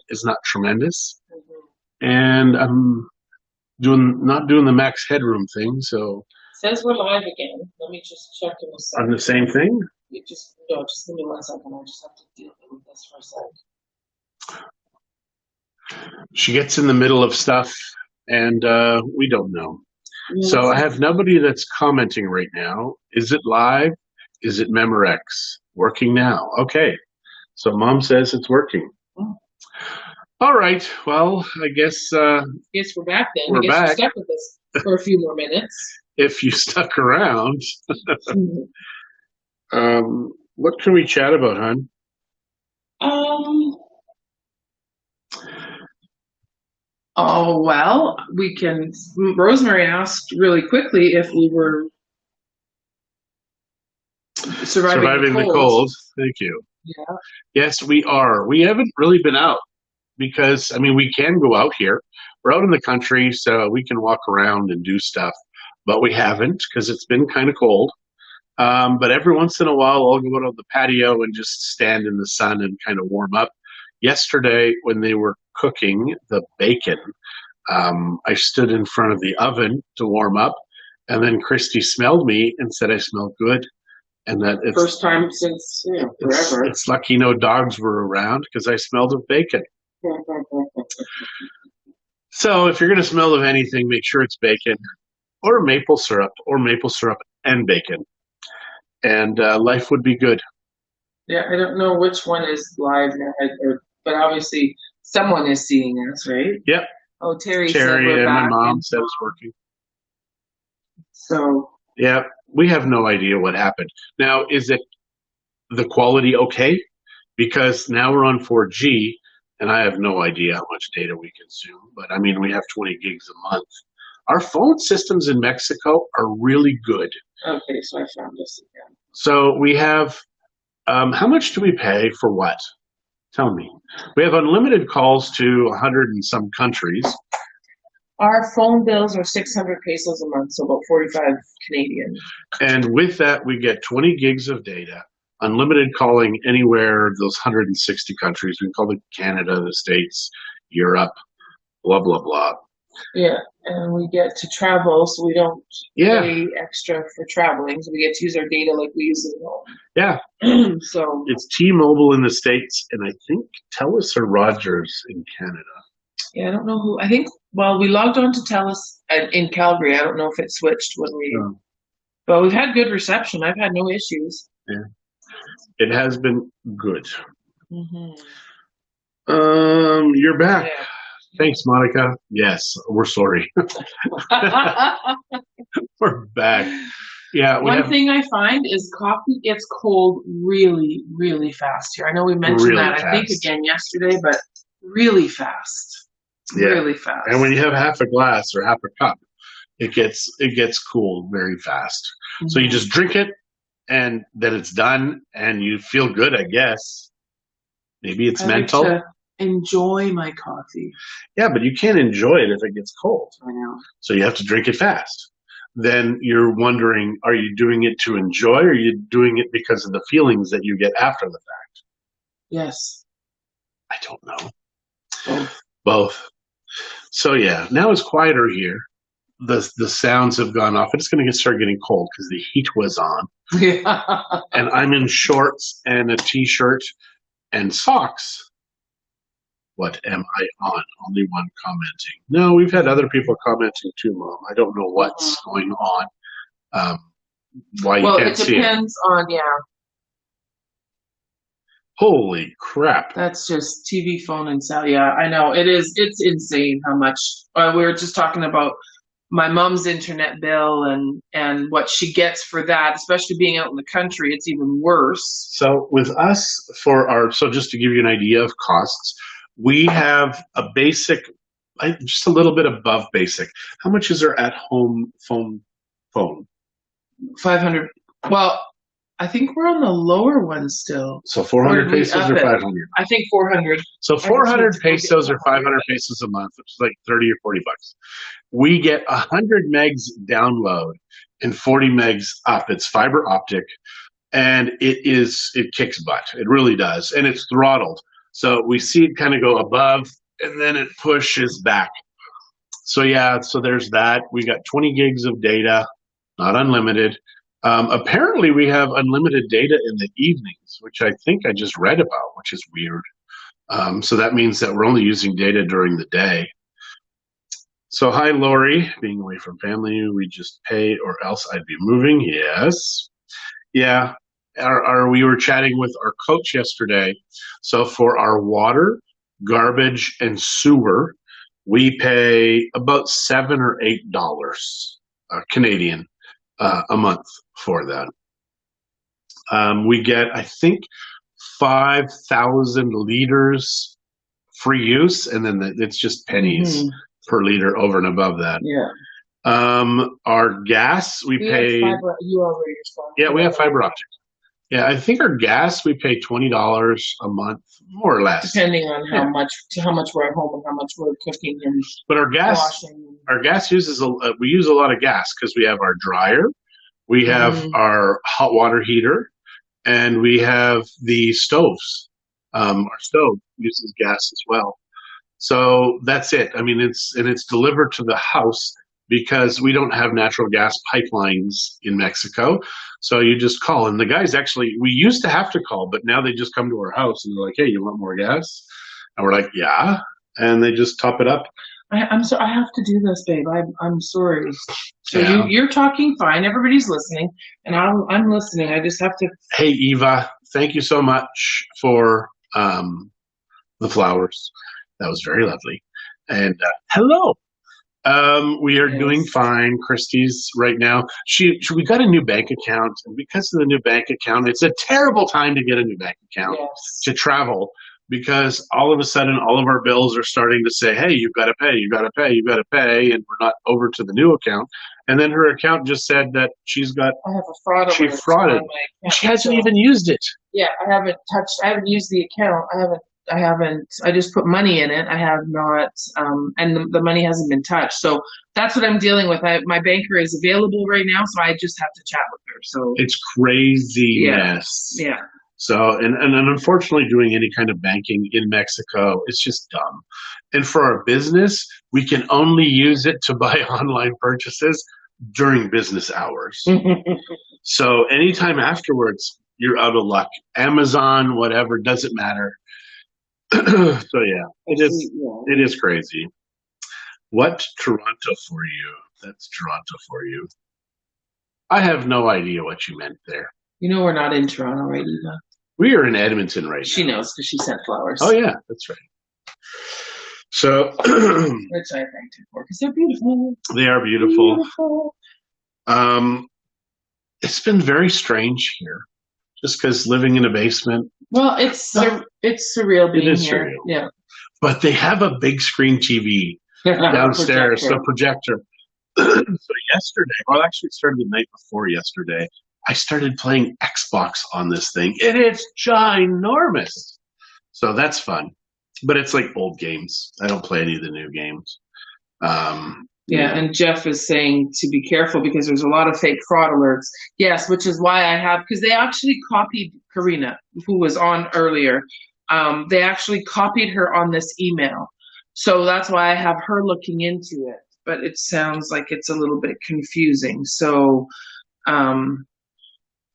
is not tremendous, and I'm not doing the max headroom thing. So Says we're live again. Let me just check in a on second. the same thing. Just give me 1 second. I just have to deal with this for a second. She gets in the middle of stuff, and we don't know. So I have nobody that's commenting right now. Is it live? Is it Memorex? Working now. Okay. So Mom says it's working. All right. Well, I guess Yes, we're back then. We're back. You're stuck with us for a few more minutes. If you stuck around. What can we chat about, hon? Oh, well, we can. Rosemary asked really quickly if we were surviving the cold. Thank you. Yeah. Yes, we are. We haven't really been out because, I mean, we can go out here. We're out in the country, so we can walk around and do stuff, but we haven't because it's been kind of cold. But every once in a while, I'll go out on the patio and just stand in the sun and kind of warm up. Yesterday, when they were cooking the bacon, I stood in front of the oven to warm up, and then Christie smelled me and said I smelled good. And that it's first time since forever. It's lucky no dogs were around because I smelled of bacon. So if you're going to smell of anything, make sure it's bacon or maple syrup and bacon. And life would be good. Yeah, I don't know which one is live now, but obviously someone is seeing us, right? Yep. Oh, Terry said we're back. And my mom said it's working. So. Yeah, we have no idea what happened. Now, is it the quality okay? Because now we're on 4G, and I have no idea how much data we consume. But, I mean, we have 20 gigs a month. Our phone systems in Mexico are really good. Okay, so I found this again. So we have, how much do we pay for what? Tell me. We have unlimited calls to 100 and some countries. Our phone bills are 600 pesos a month, so about 45 Canadian. And with that, we get 20 gigs of data, unlimited calling anywhere, those 160 countries. We can call it Canada, the States, Europe, blah, blah, blah. Yeah, and we get to travel, so we don't pay extra for traveling. So we get to use our data like we use it at home. Yeah. So it's T-Mobile in the States, and I think TELUS or Rogers in Canada. Yeah, I don't know who. I think, well, we logged on to TELUS in Calgary. I don't know if it switched when we... But we've had good reception. I've had no issues. Yeah. It has been good. You're back. Yeah. Thanks, Monica. Yes, we're sorry. We're back. Yeah. One thing I find is coffee gets cold really, really fast here. I know we mentioned that, I think, again yesterday, but really fast. Yeah. Really fast. And when you have half a glass or half a cup, it gets cool very fast. So you just drink it, and then it's done, and you feel good, I guess. Maybe it's mental. Like to enjoy my coffee. Yeah, but you can't enjoy it if it gets cold. I know. So you have to drink it fast. Then you're wondering, are you doing it to enjoy, or are you doing it because of the feelings that you get after the fact? Yes. I don't know. Both. So yeah, now it's quieter here. The sounds have gone off. It's going to start getting cold because the heat was on. Yeah. And I'm in shorts and a t-shirt and socks. What am I on? Only one commenting. No, we've had other people commenting too, Mom. I don't know what's going on. Why you can't see it. Well, it depends on, Holy crap. That's just TV, phone, and cell. Yeah, I know. It's insane how much. We were just talking about my mom's internet bill and what she gets for that, especially being out in the country. It's even worse. So with us, so just to give you an idea of costs, we have a basic, just a little bit above basic. How much is our at-home phone? 500. Well, I think we're on the lower one still. So 400 pesos or 500? I think 400. So 400 pesos or 500 pesos a month, which is like 30 or 40 bucks. We get 100 megs download and 40 megs up. It's fiber optic, and it kicks butt. It really does. And it's throttled. So we see it kind of go above and then it pushes back. So yeah, so there's that. We got 20 gigs of data, not unlimited. Apparently, we have unlimited data in the evenings, which I think I just read about, which is weird. So that means that we're only using data during the day. So hi, Lori. Being away from family, we just pay, or else I'd be moving. Yes. Yeah. We were chatting with our coach yesterday. So for our water, garbage, and sewer, we pay about $7 or $8 Canadian a month for that. We get, I think, 5,000 liters free use, and then it's just pennies per liter over and above that. Yeah. Our gas, we pay. Yeah, we have fiber optic. Yeah, I think our gas we pay $20 a month, more or less, depending on how much we're at home and how much we're cooking and. But our gas uses we use a lot of gas because we have our dryer, we have our hot water heater, and we have the stoves. Our stove uses gas as well. So that's it. I mean, it's delivered to the house because we don't have natural gas pipelines in Mexico. So you just call, and the guys actually, we used to have to call, but now they just come to our house and they're like, "Hey, you want more gas?" And we're like, "Yeah," and they just top it up. I'm so I have to do this, babe. I'm sorry. So you're talking fine. Everybody's listening, and I'm listening. I just have to. Hey, Eva, thank you so much for the flowers. That was very lovely. And hello. We are doing fine. Christie's right now. We got a new bank account, and because of the new bank account, it's a terrible time to get a new bank account to travel, because all of a sudden all of our bills are starting to say, "Hey, you've got to pay, you've got to pay, you've got to pay," and we're not over to the new account. And then her account just said that she's got. I have a fraud. She frauded. She hasn't even used it. Yeah, I haven't used the account. I just put money in it. I have not, and the money hasn't been touched. So that's what I'm dealing with. My banker is available right now, so I just have to chat with her. So it's craziness. Yeah. So, and unfortunately, doing any kind of banking in Mexico is just dumb. And for our business, we can only use it to buy online purchases during business hours. So anytime afterwards, you're out of luck. Amazon, whatever, doesn't matter. So yeah, it is crazy. What Toronto for you? That's Toronto for you. I have no idea what you meant there. You know we're not in Toronto, right, Eva? We are in Edmonton right now. She knows because she sent flowers. Oh yeah, that's right. So which I thanked her for because they're beautiful. They are beautiful. It's been very strange here. Just because living in a basement. Well, it's surreal being here. Surreal. Yeah. But they have a big screen TV downstairs, so projector. So yesterday, well, actually it started the night before yesterday, I started playing Xbox on this thing, and it's ginormous. So that's fun. But it's like old games. I don't play any of the new games. Yeah, and Jeff is saying to be careful because there's a lot of fake fraud alerts. Yes, which is why I have, because they actually copied Karina, who was on earlier. They actually copied her on this email. So that's why I have her looking into it. But it sounds like it's a little bit confusing. So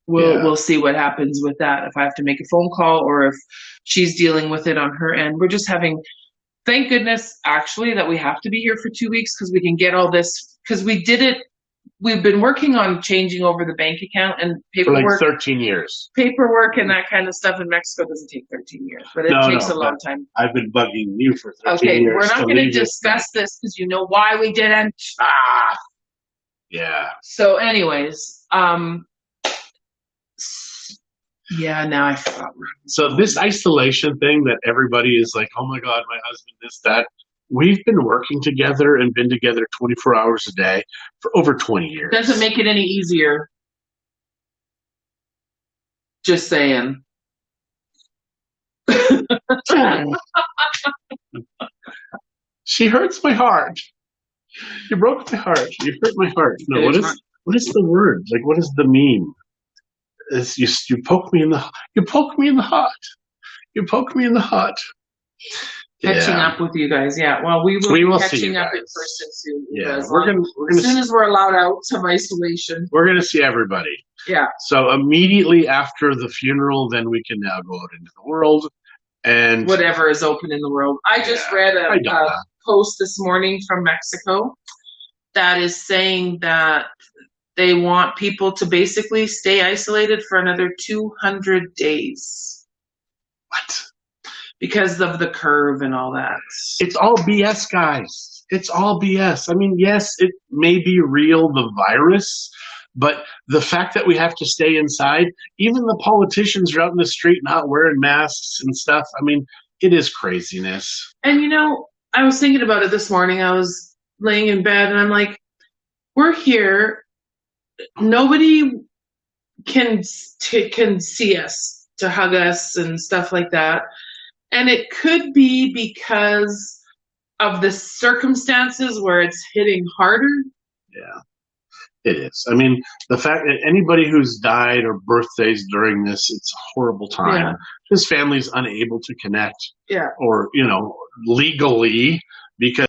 we'll see what happens with that. If I have to make a phone call or if she's dealing with it on her end. We're just having... Thank goodness, actually, that we have to be here for 2 weeks because we can get all this, because we did it. We've been working on changing over the bank account and paperwork. For like 13 years. Paperwork and that kind of stuff in Mexico doesn't take 13 years, but it takes a long time. I've been bugging you for 13 years. Okay, we're not going to discuss this because you know why we didn't. Yeah. So anyways, yeah, now I forgot. So this isolation thing that everybody is like, "Oh my God, my husband, this, that." We've been working together and been together 24 hours a day for over 20 years. Doesn't make it any easier. Just saying. She hurts my heart. You broke my heart. You hurt my heart. No, what is the word? Like, what is the meme? You poke me in the heart. You poke me in the heart. Catching Yeah. up with you guys. Yeah. Well, we will We be will see you catching up in guys. person soon. Yeah, As soon as we're allowed out of isolation. we're gonna see everybody. Yeah. So immediately after the funeral, then we can now go out into the world and Whatever is open in the world. I just read a post this morning from Mexico that is saying that they want people to basically stay isolated for another 200 days. What? Because of the curve and all that. It's all BS, guys. It's all BS. I mean, yes, it may be real, the virus, but the fact that we have to stay inside, even the politicians are out in the street not wearing masks and stuff. I mean, it is craziness. And I was thinking about it this morning. I was laying in bed and I'm like, we're here. Nobody can see us to hug us and stuff like that. And it could be because of the circumstances where it's hitting harder. Yeah, it is. I mean, the fact that anybody who's died or birthdays during this, it's a horrible time. Yeah. His family's unable to connect. Yeah. Or, legally because